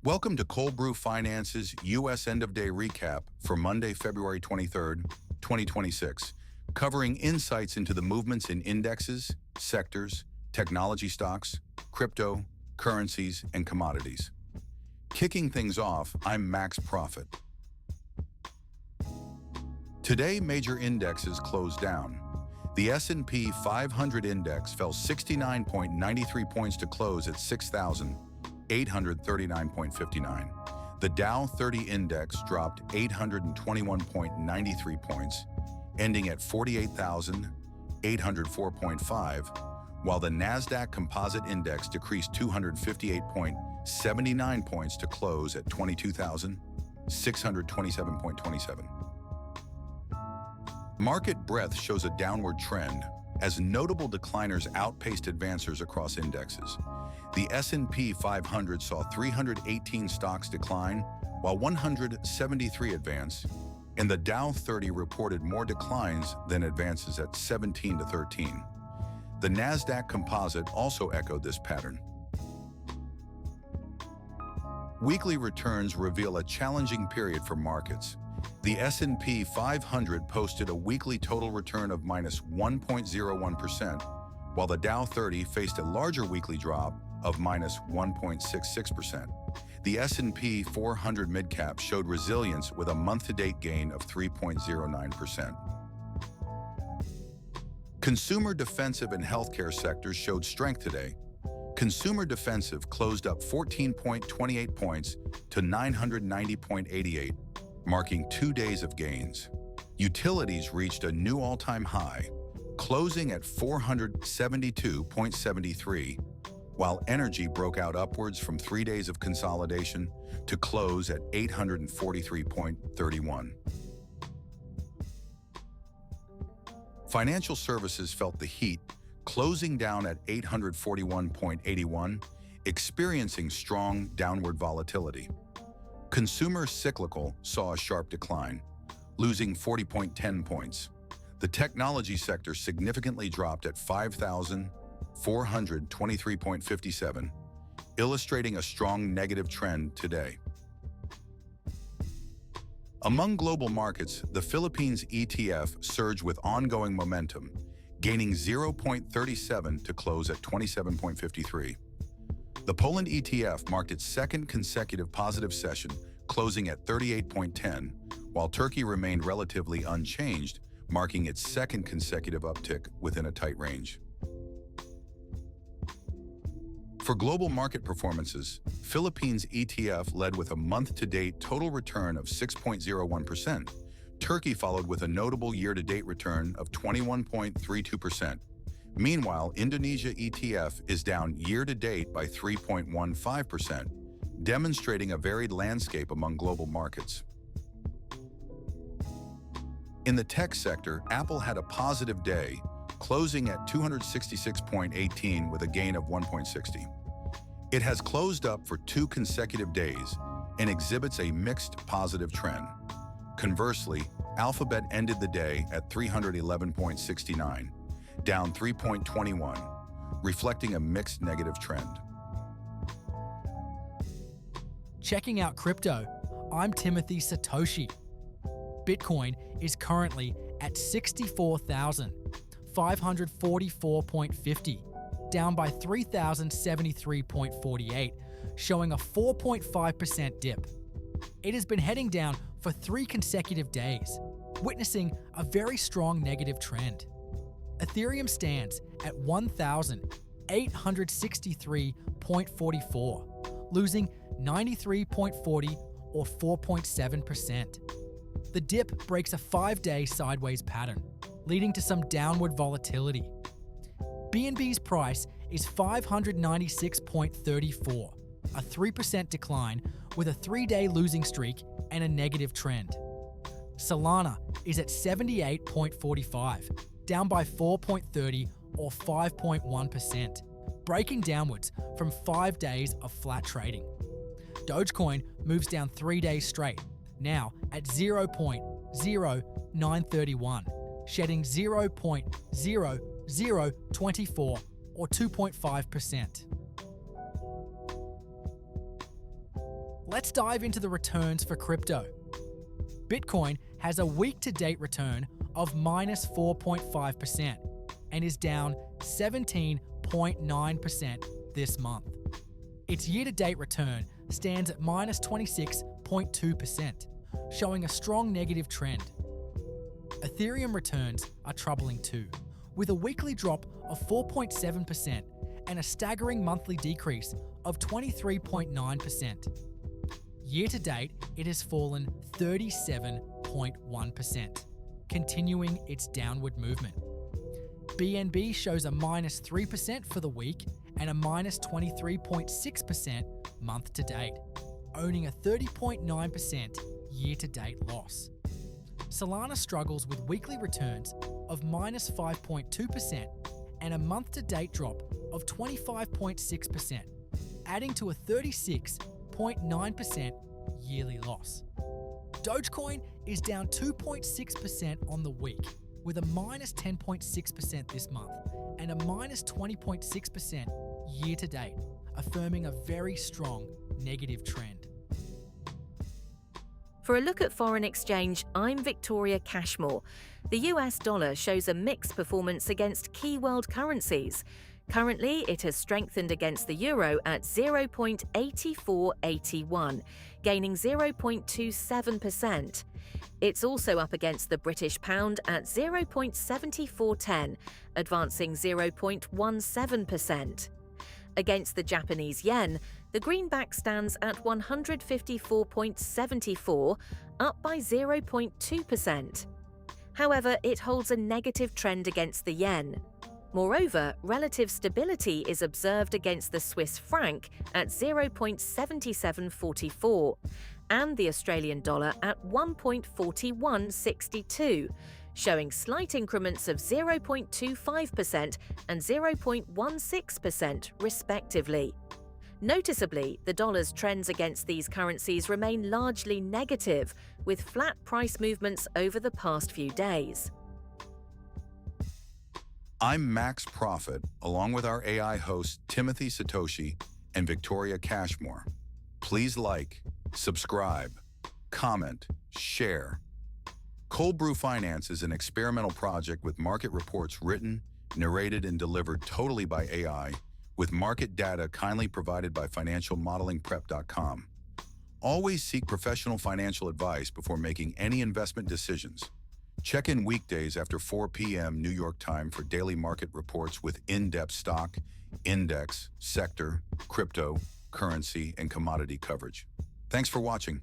Welcome to Cold Brew Finance's U.S. End-of-Day Recap for Monday, February 23rd, 2026, covering insights into the movements in indexes, sectors, technology stocks, crypto, currencies, and commodities. Kicking things off, I'm Max Profit. Today, major indexes closed down. The S&P 500 index fell 69.93 points to close at 6,839.59. The Dow 30 index dropped 821.93 points, ending at 48,804.5, while the Nasdaq Composite Index decreased 258.79 points to close at 22,627.27. Market breadth shows a downward trend as notable decliners outpaced advancers across indexes. The S&P 500 saw 318 stocks decline, while 173 advance, and the Dow 30 reported more declines than advances at 17 to 13. The Nasdaq Composite also echoed this pattern. Weekly returns reveal a challenging period for markets. The S&P 500 posted a weekly total return of minus 1.01%, while the Dow 30 faced a larger weekly drop of minus 1.66%. The S&P 400 midcap showed resilience with a month-to-date gain of 3.09%. Consumer defensive and healthcare sectors showed strength today. Consumer defensive closed up 14.28 points to 990.88, marking 2 days of gains. Utilities reached a new all-time high, closing at 472.73, while energy broke out upwards from 3 days of consolidation to close at 843.31. Financial services felt the heat, closing down at 841.81, experiencing strong downward volatility. Consumer cyclical saw a sharp decline, losing 40.10 points. The technology sector significantly dropped at 5,423.57, illustrating a strong negative trend today. Among global markets, the Philippines ETF surged with ongoing momentum, gaining 0.37 to close at 27.53. The Poland ETF marked its second consecutive positive session, closing at 38.10, while Turkey remained relatively unchanged, marking its second consecutive uptick within a tight range. For global market performances, Philippines ETF led with a month-to-date total return of 6.01%. Turkey followed with a notable year-to-date return of 21.32%. Meanwhile, Indonesia ETF is down year-to-date by 3.15%, demonstrating a varied landscape among global markets. In the tech sector, Apple had a positive day, closing at 266.18 with a gain of 1.60. It has closed up for 2 consecutive days and exhibits a mixed positive trend. Conversely, Alphabet ended the day at 311.69, down 3.21, reflecting a mixed negative trend. Checking out crypto, I'm Timothy Satoshi. Bitcoin is currently at 64,544.50, down by 3,073.48, showing a 4.5% dip. It has been heading down for 3 consecutive days, witnessing a very strong negative trend. Ethereum stands at 1,863.44, losing 93.40 or 4.7%. The dip breaks a 5-day sideways pattern, leading to some downward volatility. BNB's price is 596.34, a 3% decline with a 3-day losing streak and a negative trend. Solana is at 78.45, down by 4.30 or 5.1%, breaking downwards from 5 days of flat trading. Dogecoin moves down 3 days straight, now at 0.00931, shedding 0.0024 or 2.5%. Let's dive into the returns for crypto. Bitcoin has a week-to-date return of minus 4.5% and is down 17.9% this month. Its year-to-date return stands at minus 26.2%, showing a strong negative trend. Ethereum returns are troubling too, with a weekly drop of 4.7% and a staggering monthly decrease of 23.9%. Year-to-date, it has fallen 37.1%, continuing its downward movement. BNB shows a minus 3% for the week and a minus 23.6% month-to-date, owning a 30.9% year-to-date loss. Solana struggles with weekly returns of minus 5.2% and a month-to-date drop of 25.6%, adding to a 36.9% yearly loss. Dogecoin is down 2.6% on the week, with a minus 10.6% this month and a minus 20.6% year-to-date, affirming a very strong negative trend. For a look at foreign exchange, I'm Victoria Cashmore. The US dollar shows a mixed performance against key world currencies. Currently, it has strengthened against the euro at 0.8481, gaining 0.27%. It's also up against the British pound at 0.7410, advancing 0.17%. Against the Japanese yen, the greenback stands at 154.74, up by 0.2%. However, it holds a negative trend against the yen. Moreover, relative stability is observed against the Swiss franc at 0.7744 and the Australian dollar at 1.4162, showing slight increments of 0.25% and 0.16% respectively. Noticeably, the dollar's trends against these currencies remain largely negative, with flat price movements over the past few days. I'm Max Profit, along with our AI hosts Timothy Satoshi and Victoria Cashmore. Please like, subscribe, comment, share. Cold Brew Finance is an experimental project with market reports written, narrated, and delivered totally by AI, with market data kindly provided by financialmodelingprep.com. Always seek professional financial advice before making any investment decisions. Check in weekdays after 4 p.m. New York time for daily market reports with in-depth stock, index, sector, crypto, currency, and commodity coverage. Thanks for watching.